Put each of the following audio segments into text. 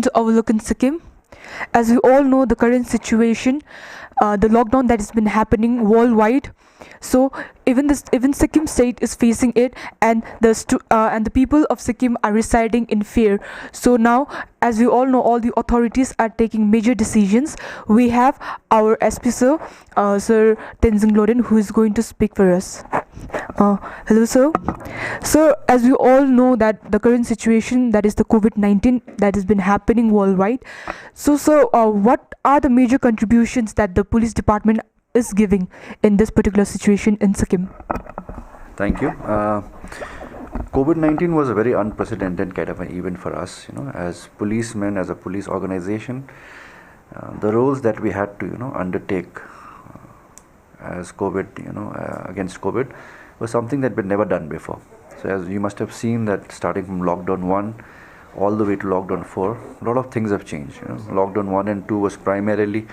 to overlook in Sikkim. As we all know, the current situation, the lockdown that has been happening worldwide. So even Sikkim state is facing it, and the people of Sikkim are residing in fear. So now, as we all know, all the authorities are taking major decisions. We have our SP sir, Sir Tenzing Loden, who is going to speak for us. Hello, sir. So, as we all know that the current situation, that is the COVID-19 that has been happening worldwide. So, sir, what are the major contributions that the police department is giving in this particular situation in Sikkim? Thank you. COVID-19 was a very unprecedented kind of an event for us, as policemen, as a police organization. The roles that we had to, undertake as COVID, against COVID was something that we'd never done before. So as you must have seen that starting from lockdown 1 all the way to lockdown 4, a lot of things have changed. Lockdown 1 and 2 was primarily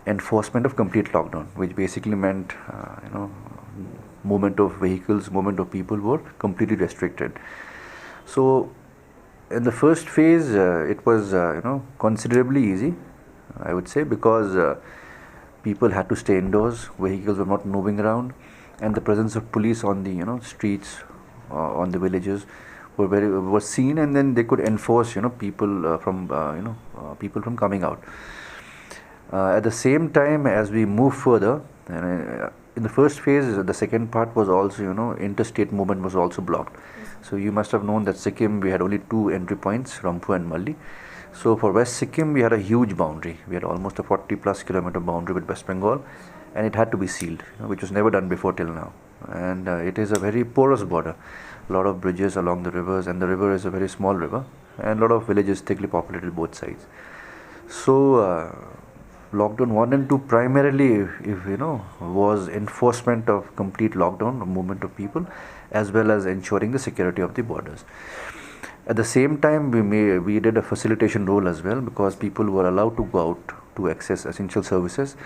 enforcement of complete lockdown, which basically meant, movement of vehicles, movement of people were completely restricted. So in the first phase, it was, considerably easy, I would say, because people had to stay indoors, vehicles were not moving around, and the presence of police on the, streets, on the villages was seen, and then they could enforce, people from coming out. At the same time, as we move further, in the first phase, the second part was also, interstate movement was also blocked. So you must have known that Sikkim, we had only 2 entry points, Rampur and Malli. So for West Sikkim, we had a huge boundary. We had almost a 40+ kilometer boundary with West Bengal, and it had to be sealed, which was never done before till now. And it is a very porous border. A lot of bridges along the rivers, and the river is a very small river, and a lot of villages thickly populated both sides. So lockdown 1 and 2 primarily, was enforcement of complete lockdown, movement of people, as well as ensuring the security of the borders. At the same time, we did a facilitation role as well, because people were allowed to go out to access essential services.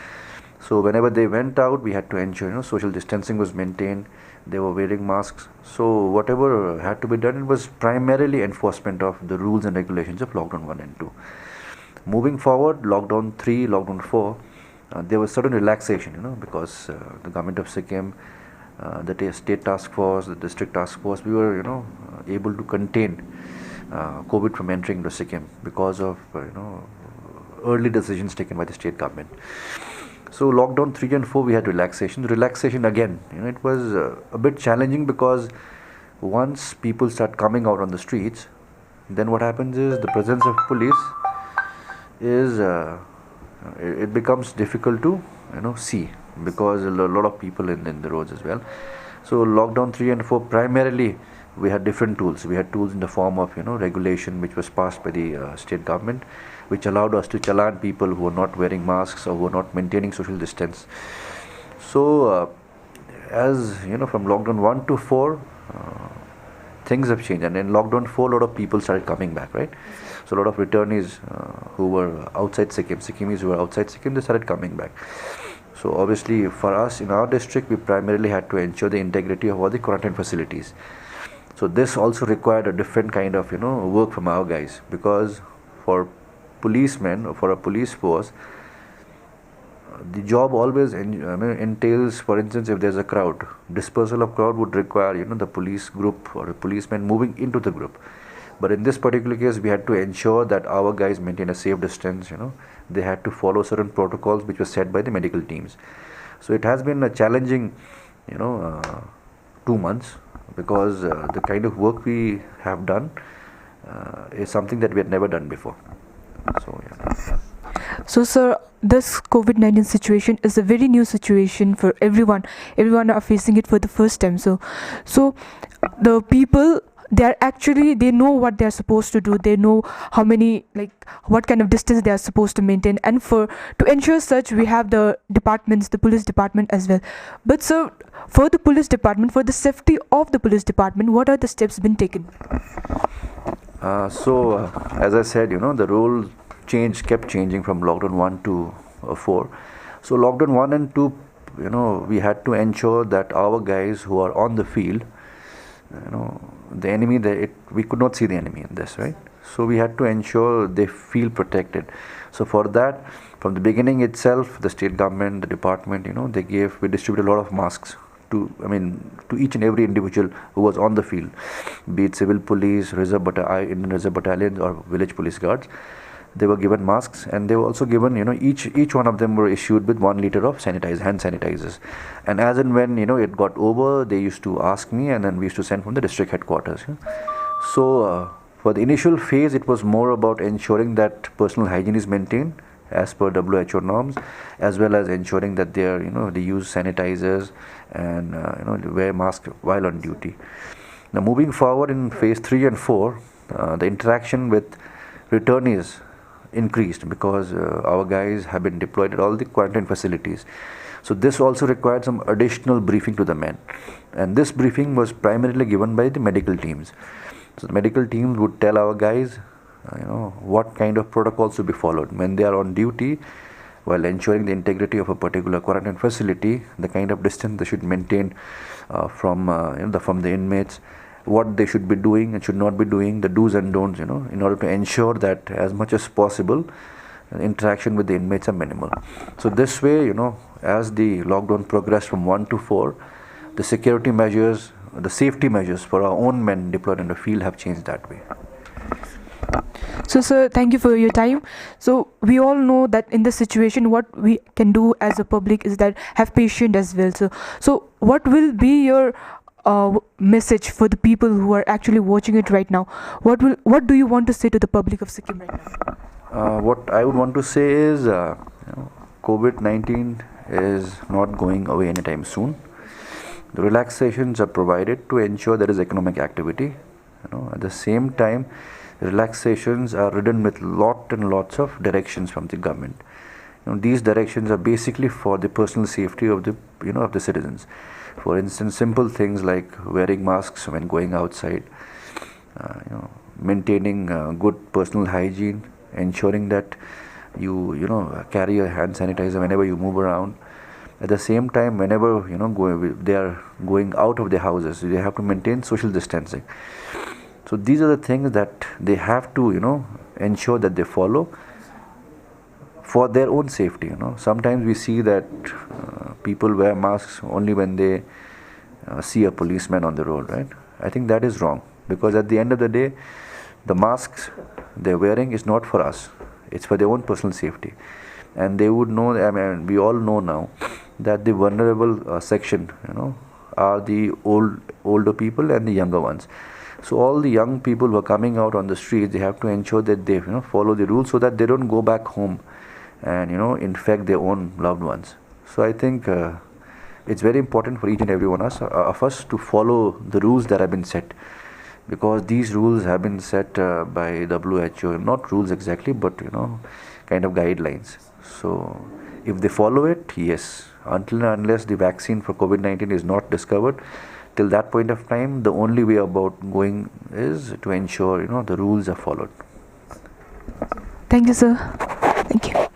So whenever they went out, we had to ensure, social distancing was maintained. They were wearing masks. So whatever had to be done, it was primarily enforcement of the rules and regulations of lockdown 1 and 2. Moving forward, lockdown 3, lockdown 4, there was certain relaxation, because the government of Sikkim, the state task force, the district task force, we were, able to contain COVID from entering into Sikkim because of, early decisions taken by the state government. So lockdown 3 and 4, we had relaxation. Relaxation again, it was a bit challenging, because once people start coming out on the streets, then what happens is the presence of police is it becomes difficult to see, because a lot of people in the roads as well. So lockdown 3 and 4, primarily we had different tools. We had tools in the form of regulation, which was passed by the state government, which allowed us to challan people who were not wearing masks or who were not maintaining social distance. So as from lockdown 1 to 4, things have changed, and in lockdown 4, a lot of people started coming back, right? So a lot of returnees who were outside Sikkim, Sikkimis who were outside Sikkim, they started coming back. So obviously for us in our district, we primarily had to ensure the integrity of all the quarantine facilities. So this also required a different kind of work from our guys, because for policemen or for a police force, the job always entails, for instance, if there's a crowd, dispersal of crowd would require the police group or the policemen moving into the group. But in this particular case, we had to ensure that our guys maintain a safe distance. They had to follow certain protocols which were set by the medical teams. So it has been a challenging 2 months, because the kind of work we have done is something that we had never done before. So yeah. So, sir, this COVID-19 situation is a very new situation for everyone. Everyone are facing it for the first time. So the people, they know what they are supposed to do. They know how many, what kind of distance they are supposed to maintain. And to ensure such, we have the departments, the police department as well. But sir, for the police department, for the safety of the police department, what are the steps been taken? As I said, the role kept changing from lockdown 1 to 4. So lockdown 1 and 2, we had to ensure that our guys who are on the field, the enemy, we could not see the enemy in this, right? So we had to ensure they feel protected. So for that, from the beginning itself, the state government, the department, we distributed a lot of masks to each and every individual who was on the field, be it civil police, Indian Reserve Battalions, or village police guards. They were given masks, and they were also given, each one of them were issued with 1 liter of hand sanitizers. And as and when, it got over, they used to ask me, and then we used to send from the district headquarters. So for the initial phase, it was more about ensuring that personal hygiene is maintained as per WHO norms, as well as ensuring that they use sanitizers and wear masks while on duty. Now moving forward in phase 3 and 4, the interaction with returnees increased because our guys have been deployed at all the quarantine facilities. So this also required some additional briefing to the men, and this briefing was primarily given by the medical teams. So the medical teams would tell our guys what kind of protocols to be followed when they are on duty, while ensuring the integrity of a particular quarantine facility, the kind of distance they should maintain from the inmates, what they should be doing and should not be doing, the do's and don'ts, in order to ensure that as much as possible interaction with the inmates are minimal. So this way, as the lockdown progressed from 1 to 4, the security measures, the safety measures for our own men deployed in the field have changed that way. So, sir, thank you for your time. So, we all know that in this situation, what we can do as a public is that have patience as well. So what will be your message for the people who are actually watching it right now? What do you want to say to the public of Sikkim right now? What I would want to say is, COVID-19 is not going away anytime soon. The relaxations are provided to ensure there is economic activity. At the same time, relaxations are ridden with lots of directions from the government. These directions are basically for the personal safety of the citizens. For instance, simple things like wearing masks when going outside, maintaining good personal hygiene, ensuring that you carry your hand sanitizer whenever you move around. At the same time, whenever they are going out of their houses, they have to maintain social distancing. So these are the things that they have to ensure that they follow for their own safety. Sometimes we see that people wear masks only when they see a policeman on the road, right? I think that is wrong, because at the end of the day, the masks they're wearing is not for us. It's for their own personal safety. And they would know, we all know now that the vulnerable section, are the older people and the younger ones. So all the young people who are coming out on the streets, they have to ensure that they follow the rules so that they don't go back home and infect their own loved ones. So I think it's very important for each and every one of us to follow the rules that have been set, because these rules have been set by WHO, not rules exactly, but kind of guidelines. So if they follow it, yes, until and unless the vaccine for COVID-19 is not discovered, till that point of time, the only way about going is to ensure the rules are followed. Thank you, sir. Thank you.